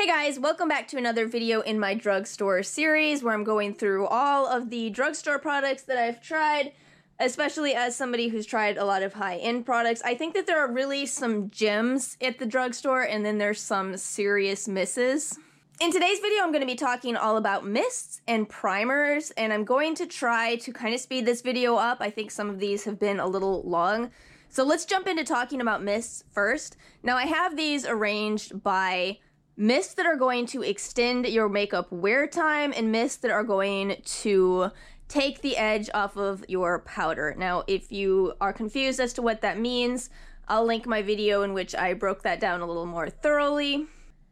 Hey guys, welcome back to another video in my drugstore series where I'm going through all of the drugstore products that I've tried, especially as somebody who's tried a lot of high-end products. I think that there are really some gems at the drugstore and then there's some serious misses. In today's video, I'm going to be talking all about mists and primers, and I'm going to try to kind of speed this video up. I think some of these have been a little long. So let's jump into talking about mists first. Now I have these arranged by mists that are going to extend your makeup wear time and mists that are going to take the edge off of your powder. Now, if you are confused as to what that means, I'll link my video in which I broke that down a little more thoroughly.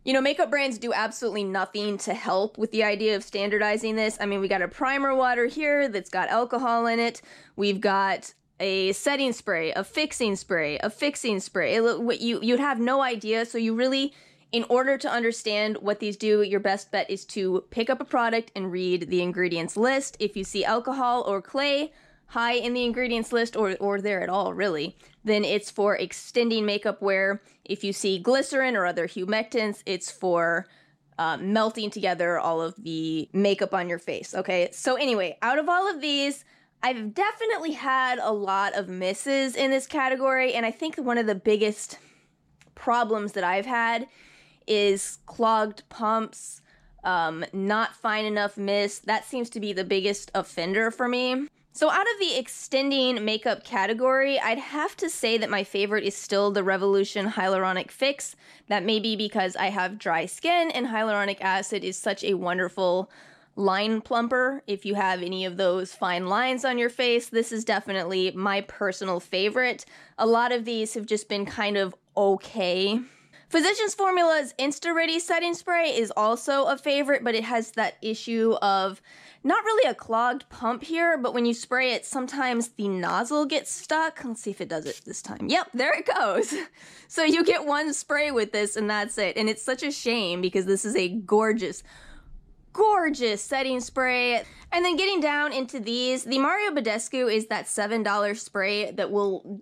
You know, makeup brands do absolutely nothing to help with the idea of standardizing this. I mean, we got a primer water here that's got alcohol in it. We've got a setting spray, a fixing spray, a fixing spray. You'd have no idea, so you really, in order to understand what these do, your best bet is to pick up a product and read the ingredients list. If you see alcohol or clay high in the ingredients list, or there at all, really, then it's for extending makeup wear. If you see glycerin or other humectants, it's for melting together all of the makeup on your face, okay? So anyway, out of all of these, I've definitely had a lot of misses in this category, and I think one of the biggest problems that I've had is clogged pumps, not fine enough mist. That seems to be the biggest offender for me. So out of the extending makeup category, I'd have to say that my favorite is still the Revolution Hyaluronic Fix. That may be because I have dry skin and hyaluronic acid is such a wonderful line plumper. If you have any of those fine lines on your face, this is definitely my personal favorite. A lot of these have just been kind of okay. Physicians Formula's Insta Ready Setting Spray is also a favorite, but it has that issue of not really a clogged pump here, but when you spray it, sometimes the nozzle gets stuck. Let's see if it does it this time. Yep, there it goes. So you get one spray with this and that's it. And it's such a shame because this is a gorgeous setting spray. And then getting down into these, the Mario Badescu is that $7 spray that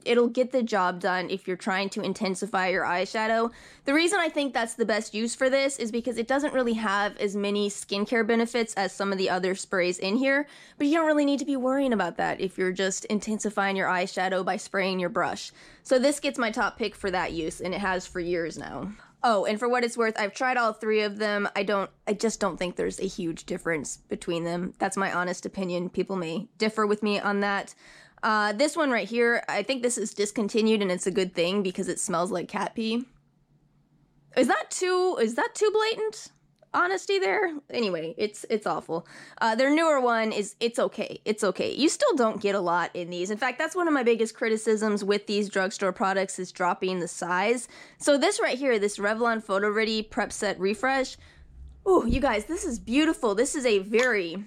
it'll get the job done if you're trying to intensify your eyeshadow. The reason I think that's the best use for this is because it doesn't really have as many skincare benefits as some of the other sprays in here, but you don't really need to be worrying about that if you're just intensifying your eyeshadow by spraying your brush. So this gets my top pick for that use, and it has for years now. Oh, and for what it's worth, I've tried all three of them. I just don't think there's a huge difference between them. That's my honest opinion. People may differ with me on that. This one right here, I think this is discontinued and it's a good thing because it smells like cat pee. Is that too blatant honesty there? Anyway, it's awful. Their newer one is, it's okay. It's okay. You still don't get a lot in these. In fact, that's one of my biggest criticisms with these drugstore products is dropping the size. So this right here, this Revlon Photo Ready Prep Set Refresh. Ooh, you guys, this is beautiful. This is a very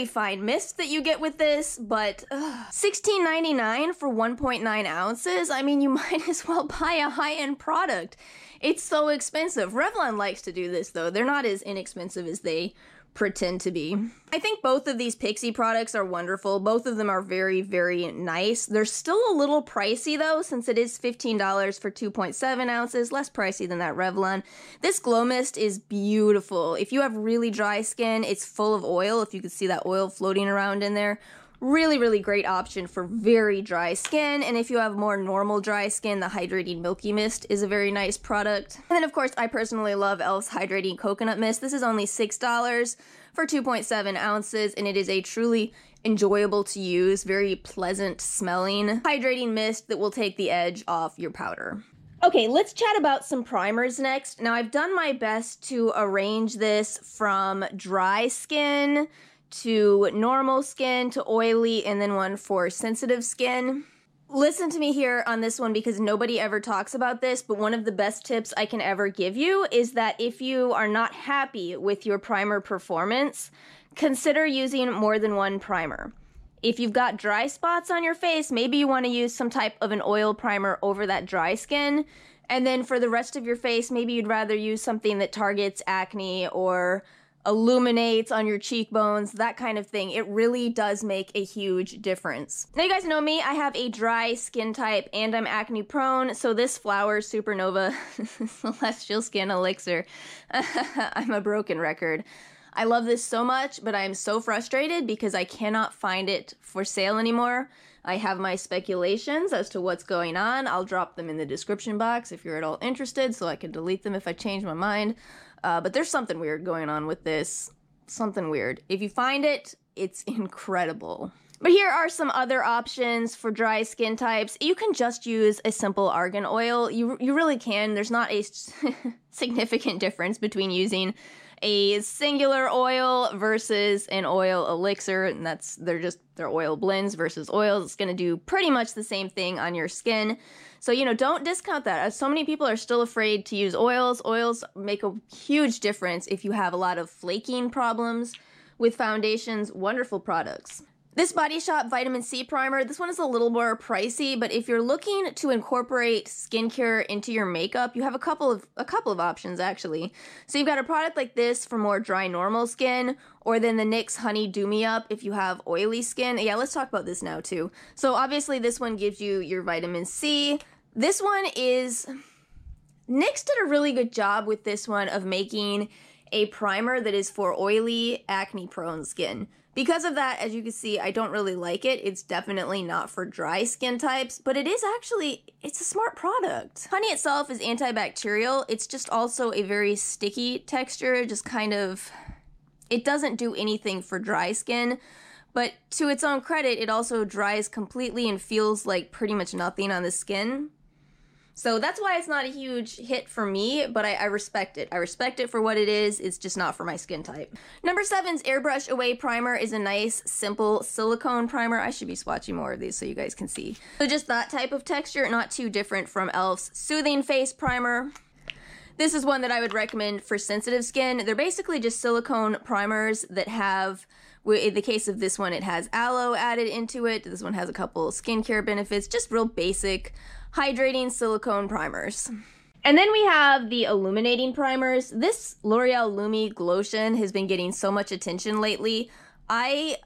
fine mist that you get with this, but $16.99 for 1.9 ounces? I mean, you might as well buy a high-end product. It's so expensive. Revlon likes to do this, though. They're not as inexpensive as they pretend to be. I think both of these Pixi products are wonderful. Both of them are very, very nice. They're still a little pricey, though, since it is $15 for 2.7 ounces, less pricey than that Revlon. This Glow Mist is beautiful. If you have really dry skin, it's full of oil, if you can see that oil floating around in there. Really, really great option for very dry skin. And if you have more normal dry skin, the Hydrating Milky Mist is a very nice product. And then, of course, I personally love e.l.f.'s Hydrating Coconut Mist. This is only $6 for 2.7 ounces, and it is a truly enjoyable to use, very pleasant smelling hydrating mist that will take the edge off your powder. Okay, let's chat about some primers next. Now, I've done my best to arrange this from dry skin to normal skin to oily, and then one for sensitive skin. Listen to me here on this one because nobody ever talks about this, but one of the best tips I can ever give you is that if you are not happy with your primer performance, consider using more than one primer. If you've got dry spots on your face, maybe you want to use some type of an oil primer over that dry skin, and then for the rest of your face, maybe you'd rather use something that targets acne or illuminates on your cheekbones, that kind of thing. It really does make a huge difference. Now you guys know me, I have a dry skin type and I'm acne prone, so this Flower Supernova Celestial Skin Elixir, I'm a broken record. I love this so much, but I am so frustrated because I cannot find it for sale anymore. I have my speculations as to what's going on. I'll drop them in the description box if you're at all interested, so I can delete them if I change my mind. But there's something weird going on with this. Something weird. If you find it, it's incredible. But here are some other options for dry skin types. You can just use a simple argan oil. You really can. There's not a significant difference between using a singular oil versus an oil elixir, and they're oil blends versus oils. It's gonna do pretty much the same thing on your skin. So, you know, don't discount that. So many people are still afraid to use oils. Oils make a huge difference if you have a lot of flaking problems with foundations. Wonderful products. This Body Shop Vitamin C Primer, this one is a little more pricey, but if you're looking to incorporate skincare into your makeup, you have a couple of options actually. So you've got a product like this for more dry, normal skin, or then the NYX Honey Do Me Up if you have oily skin. Yeah, let's talk about this now too. So obviously this one gives you your vitamin C. This one is, NYX did a really good job with this one of making a primer that is for oily, acne-prone skin. Because of that, as you can see, I don't really like it. It's definitely not for dry skin types, but it's a smart product. Honey itself is antibacterial. It's just also a very sticky texture, just kind of, it doesn't do anything for dry skin, but to its own credit, it also dries completely and feels like pretty much nothing on the skin. So that's why it's not a huge hit for me, but I respect it. I respect it for what it is. It's just not for my skin type. Number 7's Airbrush Away Primer is a nice, simple silicone primer. I should be swatching more of these so you guys can see. So just that type of texture, not too different from e.l.f.'s Soothing Face Primer. This is one that I would recommend for sensitive skin. They're basically just silicone primers that have, in the case of this one, it has aloe added into it. This one has a couple skincare benefits, just real basic hydrating silicone primers. And then we have the illuminating primers. This L'Oreal Lumi Glotion has been getting so much attention lately. I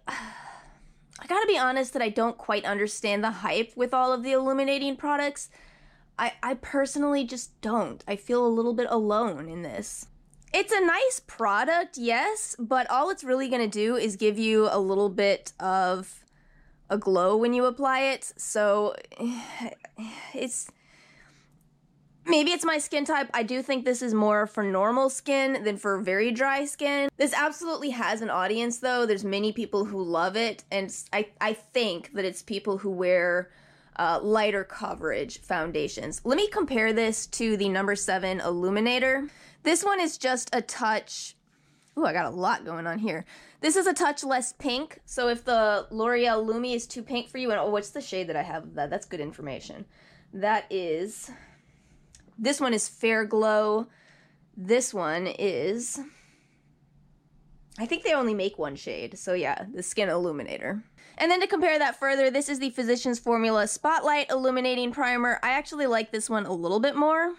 gotta be honest that I don't quite understand the hype with all of the illuminating products. I personally just don't. I feel a little bit alone in this. It's a nice product, yes, but all it's really gonna do is give you a little bit of a glow when you apply it, so maybe it's my skin type. I do think this is more for normal skin than for very dry skin. This absolutely has an audience though. There's many people who love it, and I think that it's people who wear lighter coverage foundations. Let me compare this to the number 7 Illuminator. This one is just a touch, ooh, I got a lot going on here. This is a touch less pink, so if the L'Oreal Lumi is too pink for you, and oh, what's the shade that I have of that? That's good information. That is, this one is Fair Glow. This one is, I think they only make one shade, so yeah, the Skin Illuminator. And then to compare that further, this is the Physicians Formula Spotlight Illuminating Primer. I actually like this one a little bit more.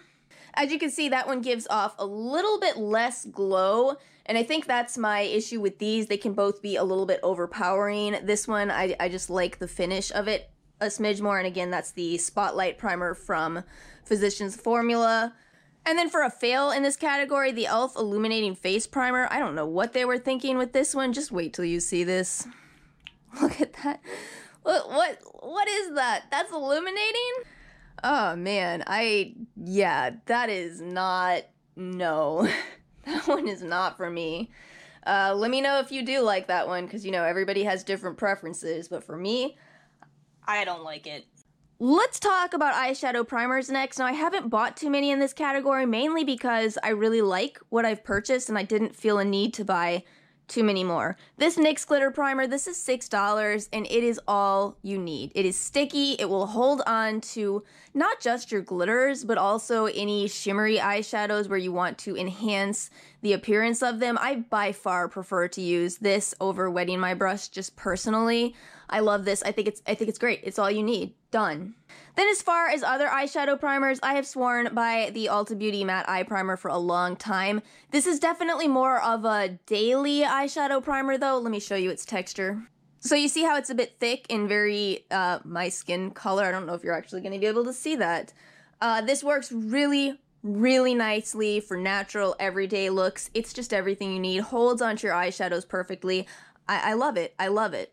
As you can see, that one gives off a little bit less glow, and I think that's my issue with these. They can both be a little bit overpowering. This one, I just like the finish of it a smidge more, and again, that's the Spotlight Primer from Physicians Formula. And then for a fail in this category, the e.l.f. Illuminating Face Primer. I don't know what they were thinking with this one. Just wait till you see this. Look at that. What is that? That's illuminating? Oh man, yeah, that is not, no. That one is not for me. Let me know if you do like that one, because, you know, everybody has different preferences, but for me, I don't like it. Let's talk about eyeshadow primers next. Now, I haven't bought too many in this category, mainly because I really like what I've purchased, and I didn't feel a need to buy too many more. This NYX glitter primer, this is $6, and it is all you need. It is sticky. It will hold on to not just your glitters, but also any shimmery eyeshadows where you want to enhance the appearance of them. I by far prefer to use this over wetting my brush, just personally. I love this. I think it's great. It's all you need. Done. Then as far as other eyeshadow primers, I have sworn by the Ulta Beauty Matte Eye Primer for a long time. This is definitely more of a daily eyeshadow primer though. Let me show you its texture. So you see how it's a bit thick and very my skin color. I don't know if you're actually going to be able to see that. This works really nicely for natural everyday looks. It's just everything you need. Holds onto your eyeshadows perfectly. I love it. I love it.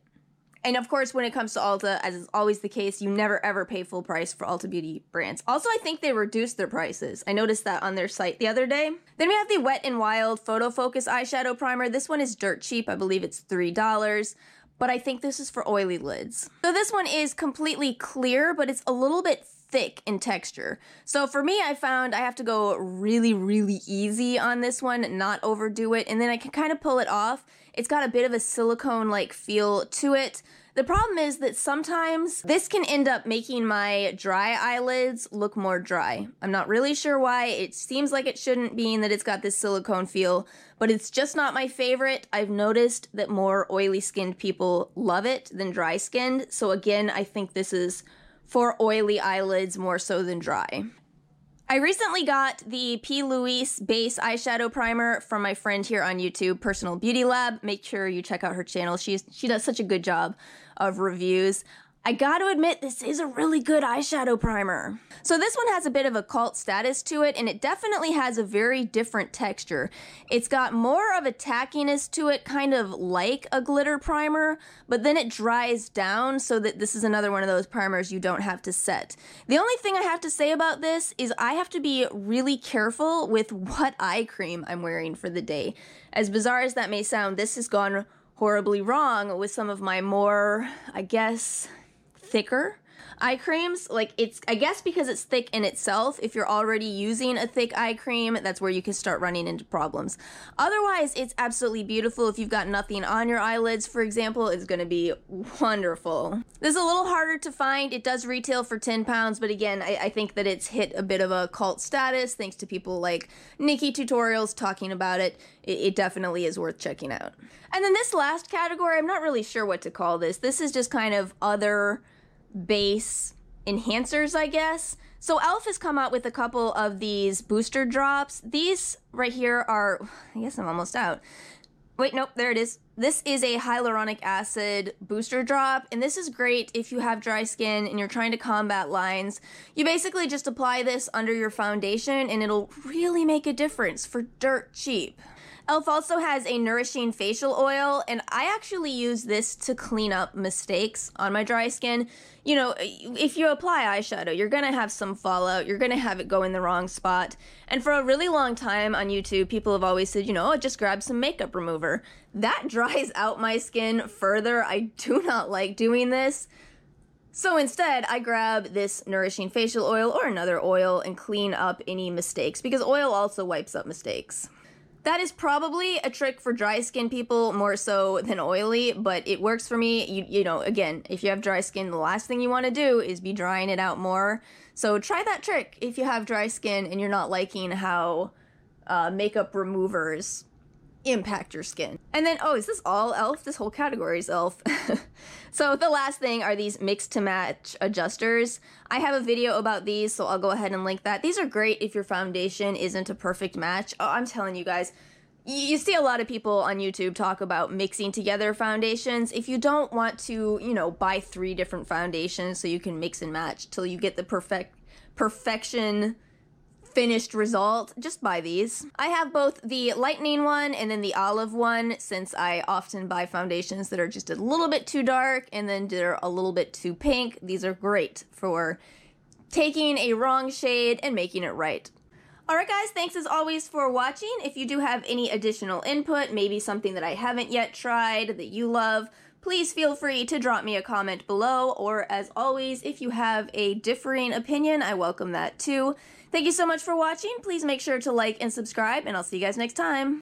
And of course, when it comes to Ulta, as is always the case, you never ever pay full price for Ulta Beauty brands. Also, I think they reduced their prices. I noticed that on their site the other day. Then we have the Wet n Wild Photo Focus Eyeshadow Primer. This one is dirt cheap. I believe it's $3. But I think this is for oily lids. So this one is completely clear, but it's a little bit thick in texture. So for me, I found I have to go really easy on this one, not overdo it, and then I can kind of pull it off. It's got a bit of a silicone-like feel to it. The problem is that sometimes this can end up making my dry eyelids look more dry. I'm not really sure why. It seems like it shouldn't, being that it's got this silicone feel, but it's just not my favorite. I've noticed that more oily skinned people love it than dry skinned. So again, I think this is for oily eyelids more so than dry. I recently got the P. Louise Base Eyeshadow Primer from my friend here on YouTube, Personal Beauty Lab. Make sure you check out her channel. She does such a good job of reviews. I gotta admit, this is a really good eyeshadow primer. So this one has a bit of a cult status to it, and it definitely has a very different texture. It's got more of a tackiness to it, kind of like a glitter primer, but then it dries down so that this is another one of those primers you don't have to set. The only thing I have to say about this is I have to be really careful with what eye cream I'm wearing for the day. As bizarre as that may sound, this has gone horribly wrong with some of my more, I guess, thicker eye creams. Like, it's, I guess because it's thick in itself, if you're already using a thick eye cream, that's where you can start running into problems. Otherwise, it's absolutely beautiful. If you've got nothing on your eyelids, for example, it's gonna be wonderful. This is a little harder to find. It does retail for 10 pounds, but again, I think that it's hit a bit of a cult status thanks to people like Nikki Tutorials talking about it. It definitely is worth checking out. And then this last category, I'm not really sure what to call this. This is just kind of other base enhancers, I guess. So e.l.f. has come out with a couple of these booster drops. These right here are, I guess I'm almost out. Wait, nope, there it is. This is a hyaluronic acid booster drop, and this is great if you have dry skin and you're trying to combat lines. You basically just apply this under your foundation and it'll really make a difference for dirt cheap. e.l.f. also has a nourishing facial oil, and I actually use this to clean up mistakes on my dry skin. You know, if you apply eyeshadow, you're gonna have some fallout, you're gonna have it go in the wrong spot. And for a really long time on YouTube, people have always said, you know, just grab some makeup remover. That dries out my skin further. I do not like doing this. So instead, I grab this nourishing facial oil or another oil and clean up any mistakes, because oil also wipes up mistakes. That is probably a trick for dry skin people more so than oily, but it works for me. You know, again, if you have dry skin, the last thing you want to do is be drying it out more. So try that trick if you have dry skin and you're not liking how makeup removers impact your skin. And then, oh, is this all e.l.f.? This whole category is e.l.f. So the last thing are these mix to match adjusters. I have a video about these, so I'll go ahead and link that. These are great if your foundation isn't a perfect match. Oh, I'm telling you guys, you see a lot of people on YouTube talk about mixing together foundations. If you don't want to, you know, buy 3 different foundations so you can mix and match till you get the perfection finished result, just buy these. I have both the lightening one and then the olive one, since I often buy foundations that are just a little bit too dark and then they're a little bit too pink. These are great for taking a wrong shade and making it right. Alright guys, thanks as always for watching. If you do have any additional input, maybe something that I haven't yet tried that you love, please feel free to drop me a comment below, or as always, if you have a differing opinion, I welcome that too. Thank you so much for watching. Please make sure to like and subscribe, and I'll see you guys next time.